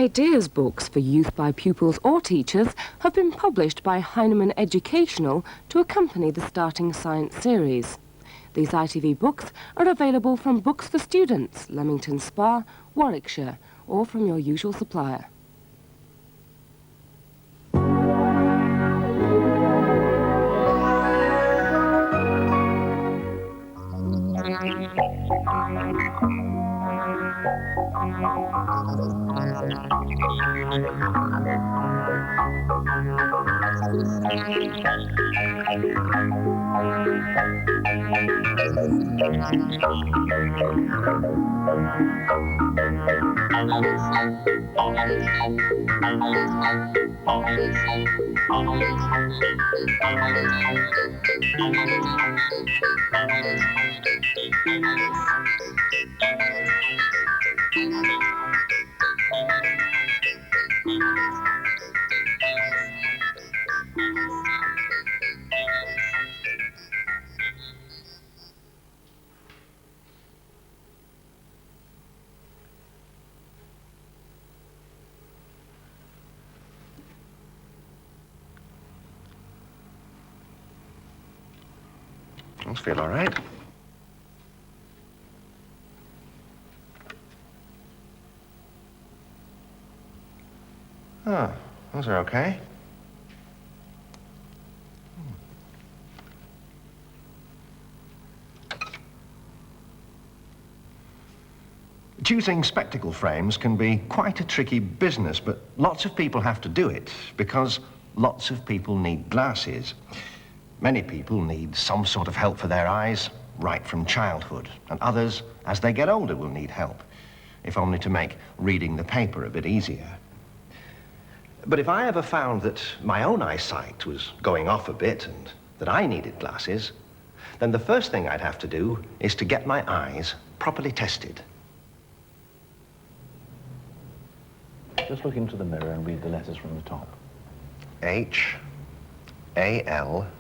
ideas books for youth by pupils or teachers have been published by Heinemann Educational to accompany the Starting Science series. These ITV books are available from Books for Students, Leamington Spa, Warwickshire, or from your usual supplier. Those feel all right. Oh, those are okay. Choosing spectacle frames can be quite a tricky business, but lots of people have to do it because lots of people need glasses. Many people need some sort of help for their eyes right from childhood, and others, as they get older, will need help, if only to make reading the paper a bit easier. But if I ever found that my own eyesight was going off a bit and that I needed glasses, then the first thing I'd have to do is to get my eyes properly tested. Just look into the mirror and read the letters from the top. H-A-L-T-N-C-O-L-H-A,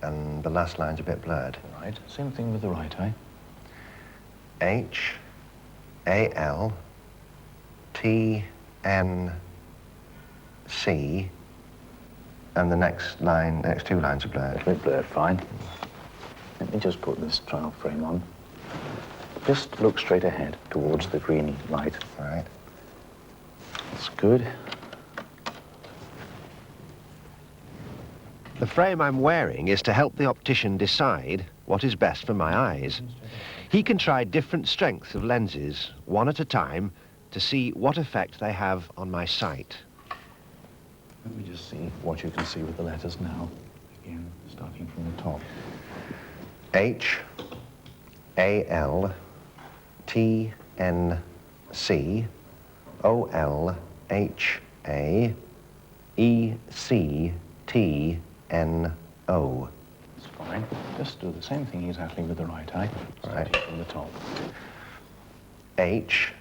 and the last line's a bit blurred. Right, same thing with the right eye. H-A-L-T-N-C, and the next two lines are blurred. A bit blurred, fine. Let me just put this trial frame on. Just look straight ahead towards the green light. All right. That's good. The frame I'm wearing is to help the optician decide what is best for my eyes. He can try different strengths of lenses, one at a time, to see what effect they have on my sight. Let me just see what you can see with the letters now. Again, starting from the top. H-A-L-T-N-C-O-L-H-A-E-C-T-N-O. That's fine. Just do the same thing exactly with the right eye. Right. Starting from the top. H-A-L-T.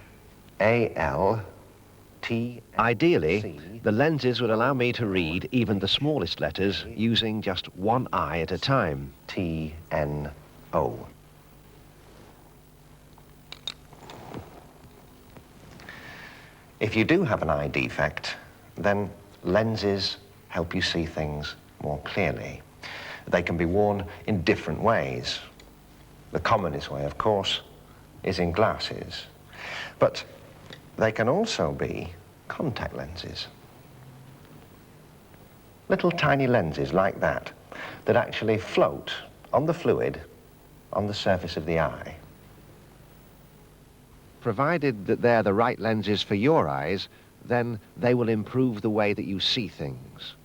Ideally, the lenses would allow me to read even the smallest letters using just one eye at a time. T-N-O. If you do have an eye defect, then lenses help you see things more clearly. They can be worn in different ways. The commonest way, of course, is in glasses. But they can also be contact lenses. Little tiny lenses like that actually float on the fluid on the surface of the eye. Provided that they're the right lenses for your eyes, then they will improve the way that you see things.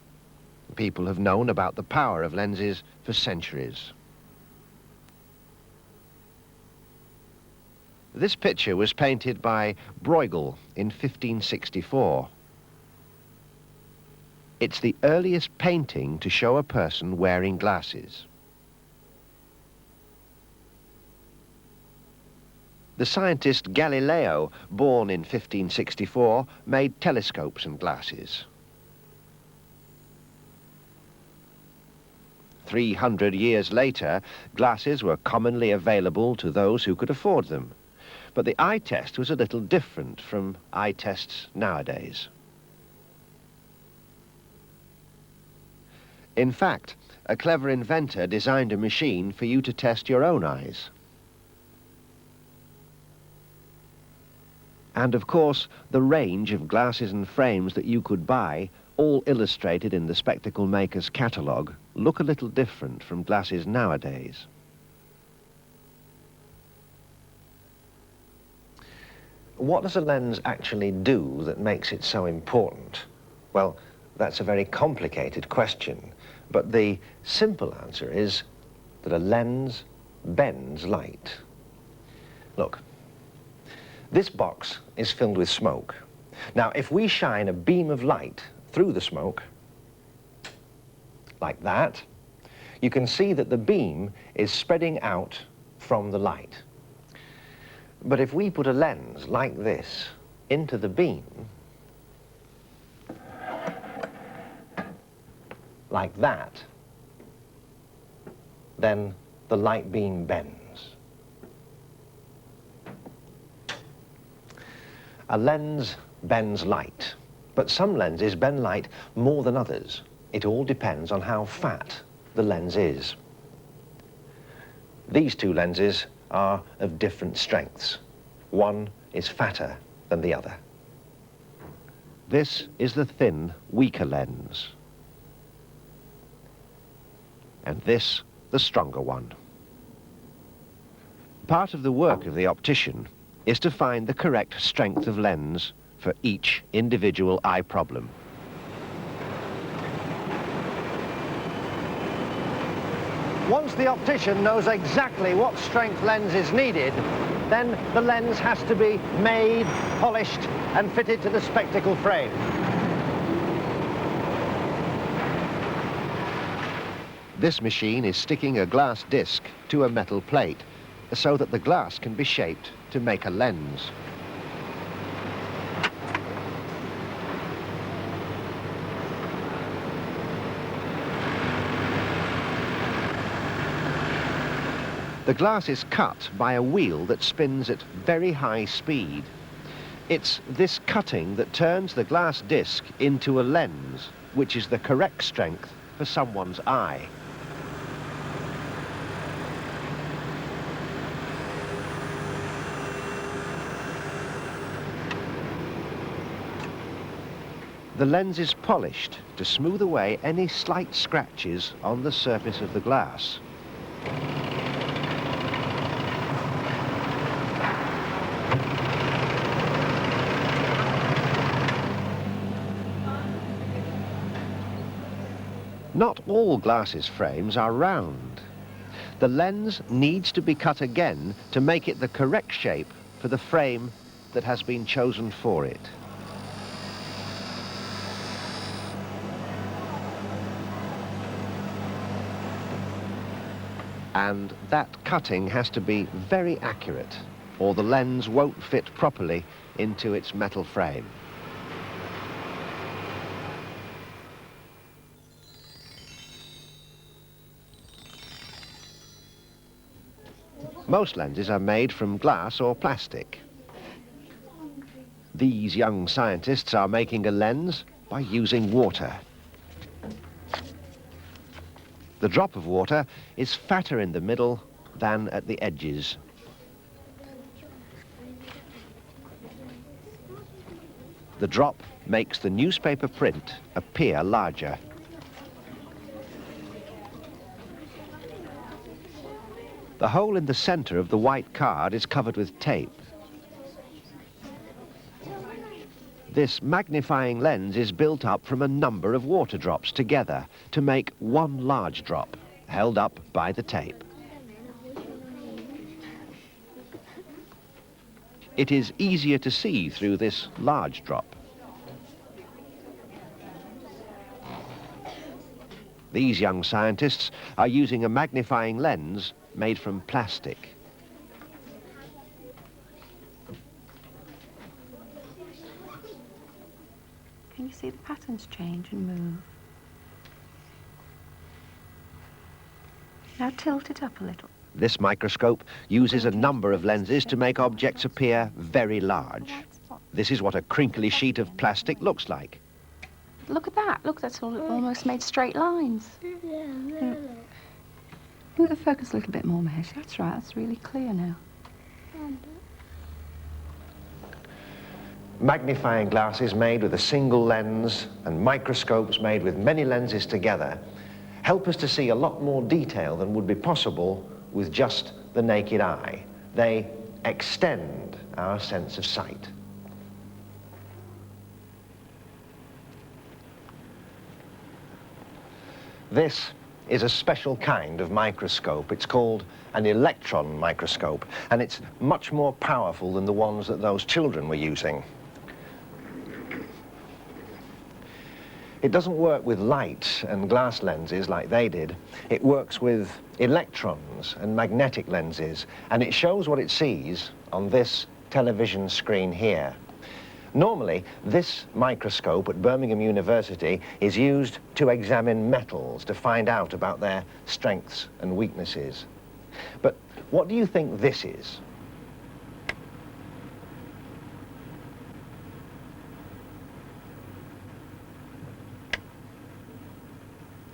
People have known about the power of lenses for centuries. This picture was painted by Bruegel in 1564. It's the earliest painting to show a person wearing glasses. The scientist Galileo, born in 1564, made telescopes and glasses. 300 years later, glasses were commonly available to those who could afford them. But the eye test was a little different from eye tests nowadays. In fact, a clever inventor designed a machine for you to test your own eyes. And of course, the range of glasses and frames that you could buy, all illustrated in the spectacle maker's catalogue, look a little different from glasses nowadays. What does a lens actually do that makes it so important? Well, that's a very complicated question, but the simple answer is that a lens bends light. Look, this box is filled with smoke. Now, if we shine a beam of light through the smoke, like that, you can see that the beam is spreading out from the light. But if we put a lens like this into the beam, like that, then the light beam bends. A lens bends light, but some lenses bend light more than others. It all depends on how fat the lens is. These two lenses are of different strengths. One is fatter than the other. This is the thin, weaker lens. And this, the stronger one. Part of the work of the optician is to find the correct strength of lens for each individual eye problem. Once the optician knows exactly what strength lens is needed, then the lens has to be made, polished, and fitted to the spectacle frame. This machine is sticking a glass disc to a metal plate so that the glass can be shaped to make a lens. The glass is cut by a wheel that spins at very high speed. It's this cutting that turns the glass disc into a lens, which is the correct strength for someone's eye. The lens is polished to smooth away any slight scratches on the surface of the glass. Not all glasses frames are round. The lens needs to be cut again to make it the correct shape for the frame that has been chosen for it. And that cutting has to be very accurate, or the lens won't fit properly into its metal frame. Most lenses are made from glass or plastic. These young scientists are making a lens by using water. The drop of water is fatter in the middle than at the edges. The drop makes the newspaper print appear larger. The hole in the center of the white card is covered with tape. This magnifying lens is built up from a number of water drops together to make one large drop, held up by the tape. It is easier to see through this large drop. These young scientists are using a magnifying lens made from plastic. Can you see the patterns change and move? Now tilt it up a little. This microscope uses a number of lenses to make objects appear very large. This is what a crinkly sheet of plastic looks like. Look at that. Look, that's almost made straight lines. Move the focus a little bit more, Mahesh. That's right. That's really clear now. Magnifying glasses made with a single lens and microscopes made with many lenses together help us to see a lot more detail than would be possible with just the naked eye. They extend our sense of sight. This is a special kind of microscope. It's called an electron microscope, and it's much more powerful than the ones that those children were using. It doesn't work with light and glass lenses like they did. It works with electrons and magnetic lenses, and it shows what it sees on this television screen here. Normally, this microscope at Birmingham University is used to examine metals, to find out about their strengths and weaknesses. But what do you think this is?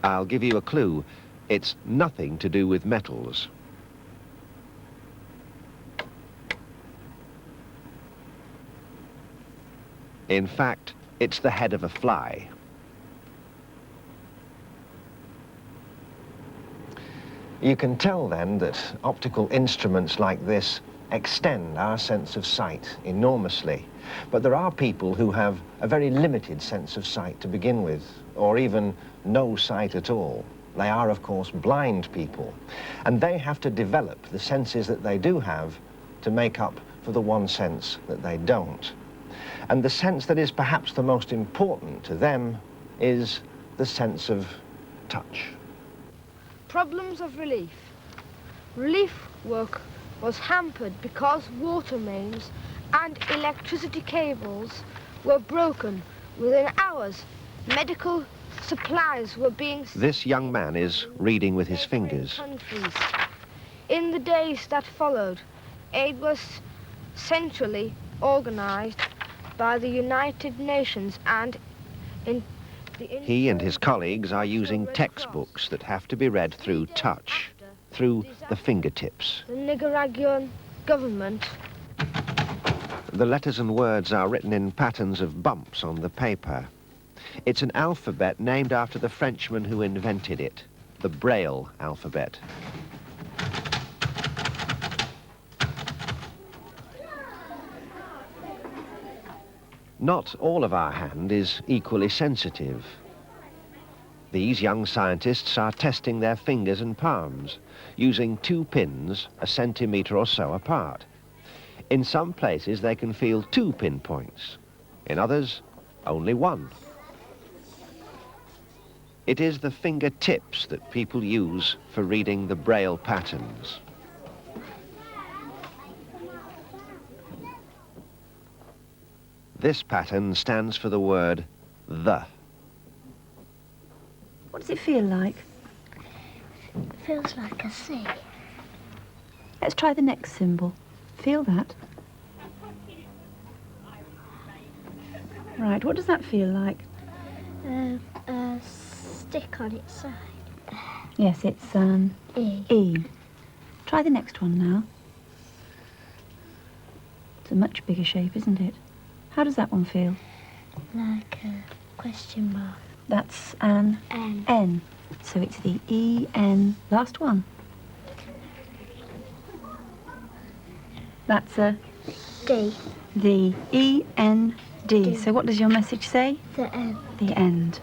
I'll give you a clue. It's nothing to do with metals. In fact, it's the head of a fly. You can tell then that optical instruments like this extend our sense of sight enormously. But there are people who have a very limited sense of sight to begin with, or even no sight at all. They are, of course, blind people. And they have to develop the senses that they do have to make up for the one sense that they don't. And the sense that is perhaps the most important to them is the sense of touch. Problems of relief. Relief work was hampered because water mains and electricity cables were broken. Within hours, medical supplies were being... This young man is reading with his fingers. Countries. In the days that followed, aid was centrally organized by the United Nations and in the... He and his colleagues are using textbooks that have to be read through touch, through the fingertips. The Nicaraguan government... The letters and words are written in patterns of bumps on the paper. It's an alphabet named after the Frenchman who invented it, the Braille alphabet. Not all of our hand is equally sensitive. These young scientists are testing their fingers and palms, using 2 pins a centimetre or so apart. In some places they can feel 2 pinpoints, in others only 1. It is the fingertips that people use for reading the Braille patterns. This pattern stands for the word the. What does it feel like? It feels like a C. Let's try the next symbol. Feel that? Right, what does that feel like? A stick on its side. Yes, it's an E. E. Try the next one now. It's a much bigger shape, isn't it? How does that one feel? Like a question mark. That's an N. N. So it's the E-N, last one. That's a D. the E-N-D. D. So what does your message say? The N. The end.